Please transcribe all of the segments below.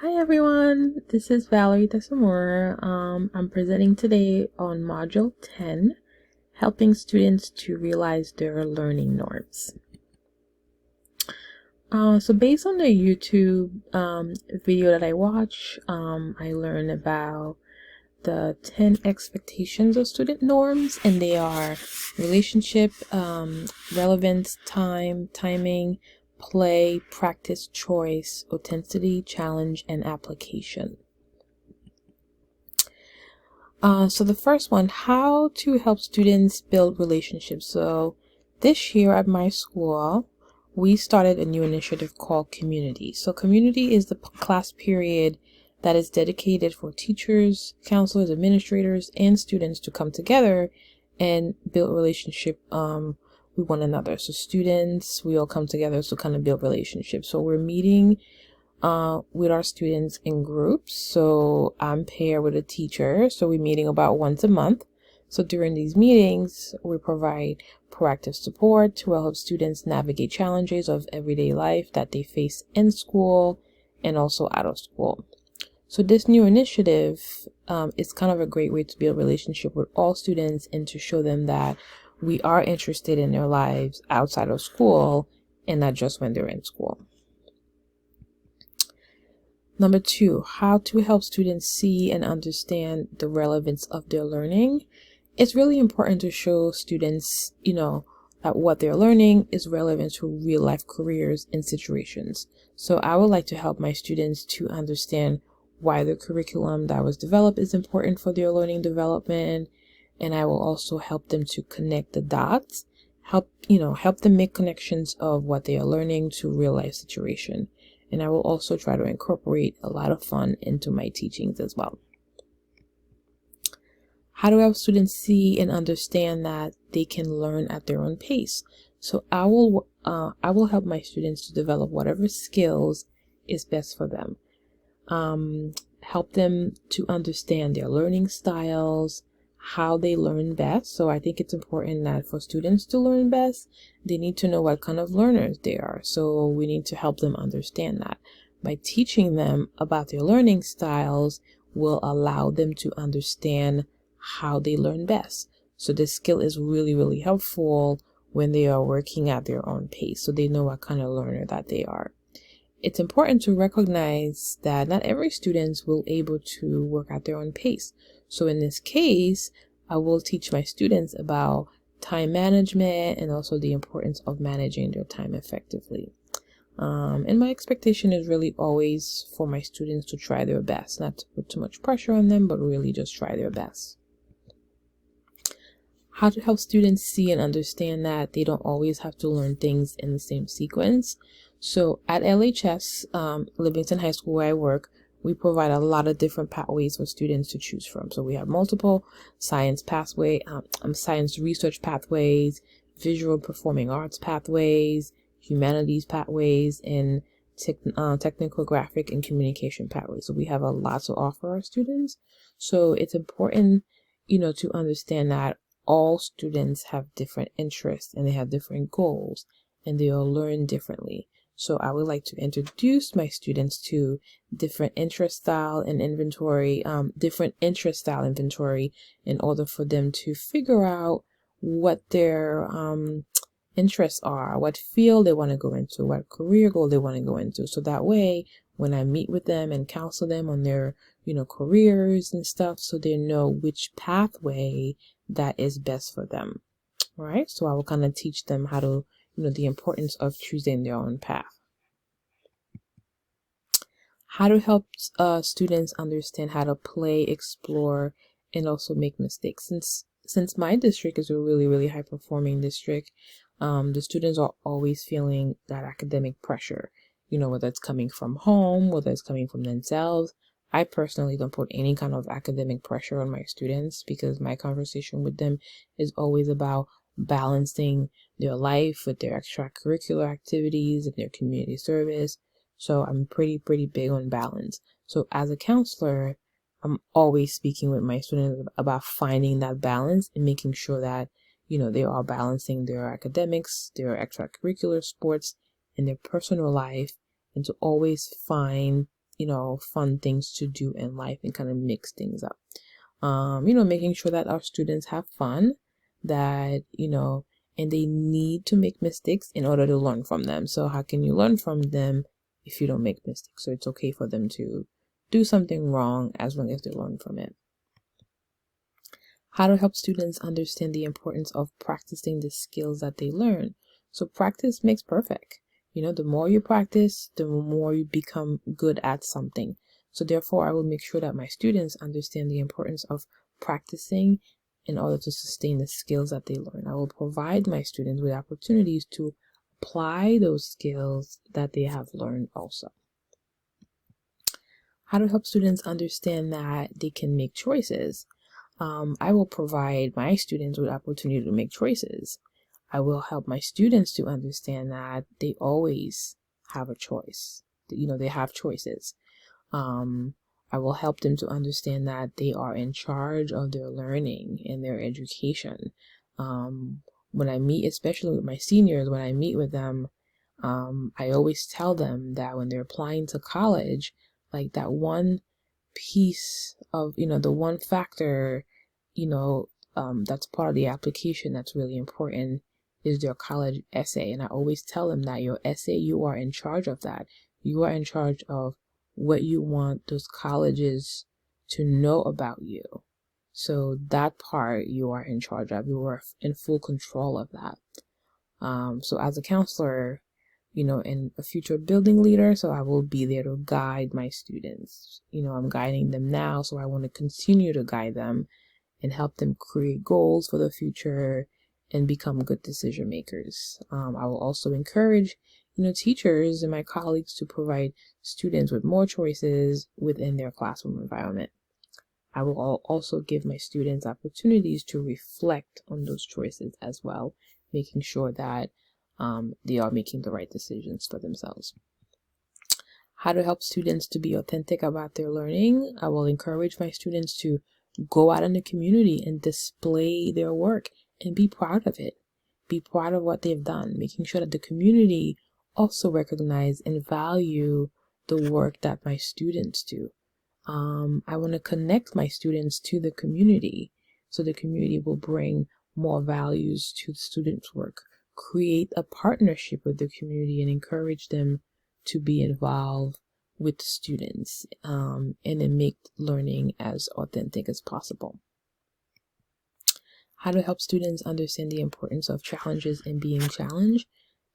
Hi everyone, this is Valerie Tesamora. I'm presenting today on Module 10, helping students to realize their learning norms. So based on the YouTube video that I watched, I learned about the 10 expectations of student norms, and they are relationship, relevance, timing, play, practice, choice, authenticity, challenge, and application. So the first one, how to help students build relationships. So this year at my school, we started a new initiative called Community. So Community is the class period that is dedicated for teachers, counselors, administrators, and students to come together and build a relationship with one another. So students, we all come together to kind of build relationships. So we're meeting with our students in groups. So I'm paired with a teacher. So we're meeting about once a month. So during these meetings, we provide proactive support to help students navigate challenges of everyday life that they face in school and also out of school. So this new initiative is kind of a great way to build a relationship with all students and to show them that we are interested in their lives outside of school and not just when they're in school. Number 2, how to help students see and understand the relevance of their learning. It's really important to show students, that what they're learning is relevant to real life careers and situations. So I would like to help my students to understand why the curriculum that was developed is important for their learning development. And I will also help them to connect the dots, help them make connections of what they are learning to real life situation. And I will also try to incorporate a lot of fun into my teachings as well. How do help students see and understand that they can learn at their own pace? So I will help my students to develop whatever skills is best for them. Help them to understand their learning styles, how they learn best. So I think it's important that for students to learn best, they need to know what kind of learners they are. So we need to help them understand that. By teaching them about their learning styles will allow them to understand how they learn best. So this skill is really, really helpful when they are working at their own pace. So they know what kind of learner that they are. It's important to recognize that not every student will be able to work at their own pace. So in this case, I will teach my students about time management and also the importance of managing their time effectively. And my expectation is really always for my students to try their best, not to put too much pressure on them, but really just try their best. How to help students see and understand that they don't always have to learn things in the same sequence. So at LHS, Livingston High School where I work, we provide a lot of different pathways for students to choose from. So we have multiple science research pathways, visual performing arts pathways, humanities pathways, and technical graphic and communication pathways. So we have a lot to offer our students. So it's important, to understand that all students have different interests and they have different goals and they all learn differently. So I would like to introduce my students to different interest style inventory in order for them to figure out what their interests are, what field they want to go into, what career goal they want to go into. So that way, when I meet with them and counsel them on their, careers and stuff, so they know which pathway that is best for them. All right. So I will kind of teach them how to, the importance of choosing their own path. How to help students understand how to play, explore, and also make mistakes. Since my district is a really, really high performing district, the students are always feeling that academic pressure, whether it's coming from home, whether it's coming from themselves. I personally don't put any kind of academic pressure on my students because my conversation with them is always about balancing their life with their extracurricular activities and their community service. So I'm pretty big on balance. So as a counselor, I'm always speaking with my students about finding that balance and making sure that, they are balancing their academics, their extracurricular sports, and their personal life, and to always find, fun things to do in life and kind of mix things up. Making sure that our students have fun, that, and they need to make mistakes in order to learn from them. So how can you learn from them if you don't make mistakes? So it's okay for them to do something wrong as long as they learn from it. How to help students understand the importance of practicing the skills that they learn. So practice makes perfect. The more you practice, the more you become good at something. So therefore, I will make sure that my students understand the importance of practicing in order to sustain the skills that they learn. I will provide my students with opportunities to apply those skills that they have learned also. How to help students understand that they can make choices. I will provide my students with opportunity to make choices. I will help my students to understand that they always have a choice. They have choices. I will help them to understand that they are in charge of their learning and their education. When I meet, especially with my seniors, when I meet with them, I always tell them that when they're applying to college, like that one piece of, the one factor, that's part of the application that's really important is their college essay. And I always tell them that your essay, you are in charge of that. You are in charge of what you want those colleges to know about you. So that part you are in charge of. You are in full control of that. So as a counselor, and a future building leader, so I will be there to guide my students. I'm guiding them now, so I want to continue to guide them and help them create goals for the future and become good decision makers. I will also encourage, teachers and my colleagues to provide students with more choices within their classroom environment. I will also give my students opportunities to reflect on those choices as well, making sure that they are making the right decisions for themselves. How to help students to be authentic about their learning. I will encourage my students to go out in the community and display their work and be proud of it. Be proud of what they've done, making sure that the community also recognize and value the work that my students do. I want to connect my students to the community so the community will bring more values to the students' work. Create a partnership with the community and encourage them to be involved with the students, and then make learning as authentic as possible. How to help students understand the importance of challenges and being challenged.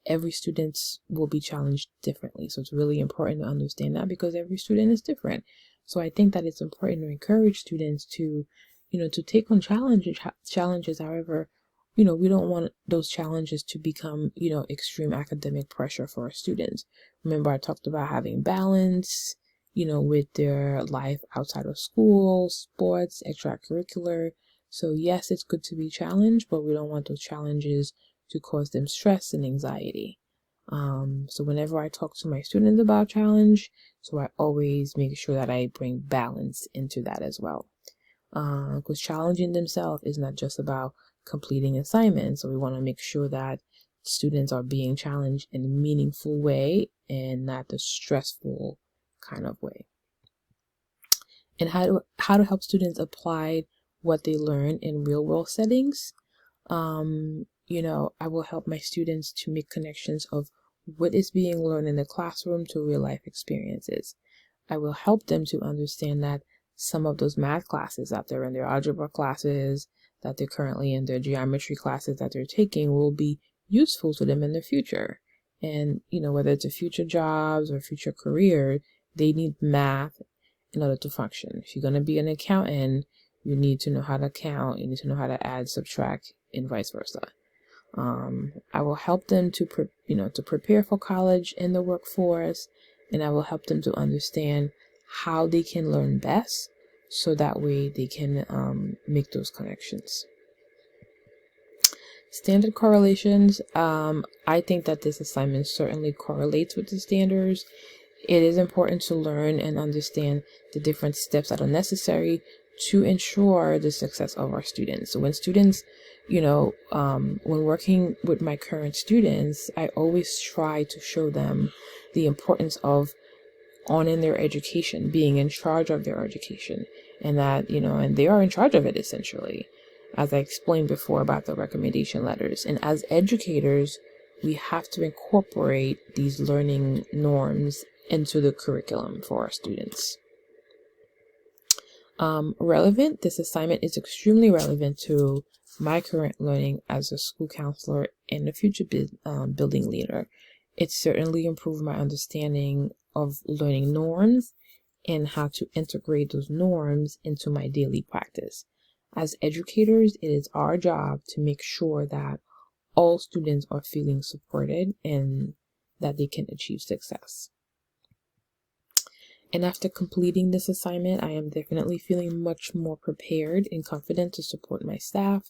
Every student will be challenged differently. So it's really important to understand that because every student is different. So I think that it's important to encourage students to, to take on challenges. However, we don't want those challenges to become, extreme academic pressure for our students. Remember, I talked about having balance, with their life outside of school, sports, extracurricular. So yes, it's good to be challenged, but we don't want those challenges to cause them stress and anxiety. So whenever I talk to my students about challenge, so I always make sure that I bring balance into that as well. Because challenging themselves is not just about completing assignments. So we want to make sure that students are being challenged in a meaningful way and not the stressful kind of way. And how to help students apply what they learn in real world settings. I will help my students to make connections of what is being learned in the classroom to real life experiences. I will help them to understand that some of those math classes that they're in, their algebra classes, that they're currently in, their geometry classes that they're taking will be useful to them in the future. And, whether it's a future jobs or future career, they need math in order to function. If you're going to be an accountant, you need to know how to count, you need to know how to add, subtract, and vice versa. I will help them to prepare for college and the workforce, and I will help them to understand how they can learn best, so that way they can make those connections. Standard correlations. I think that this assignment certainly correlates with the standards. It is important to learn and understand the different steps that are necessary to ensure the success of our students. So when students, when working with my current students, I always try to show them the importance of in their education, being in charge of their education, and that, and they are in charge of it essentially, as I explained before about the recommendation letters. And as educators, we have to incorporate these learning norms into the curriculum for our students. Relevant. This assignment is extremely relevant to my current learning as a school counselor and a future building leader. It certainly improved my understanding of learning norms and how to integrate those norms into my daily practice. As educators, it is our job to make sure that all students are feeling supported and that they can achieve success. And after completing this assignment, I am definitely feeling much more prepared and confident to support my staff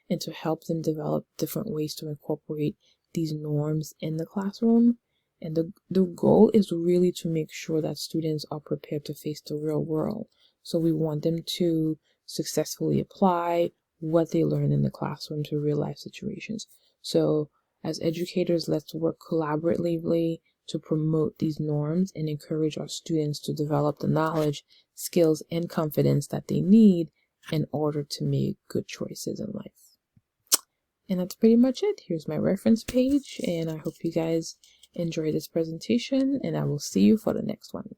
and to help them develop different ways to incorporate these norms in the classroom. And the goal is really to make sure that students are prepared to face the real world. So we want them to successfully apply what they learn in the classroom to real life situations. So as educators, let's work collaboratively to promote these norms and encourage our students to develop the knowledge, skills, and confidence that they need in order to make good choices in life. And that's pretty much it. Here's my reference page, and I hope you guys enjoy this presentation, and I will see you for the next one.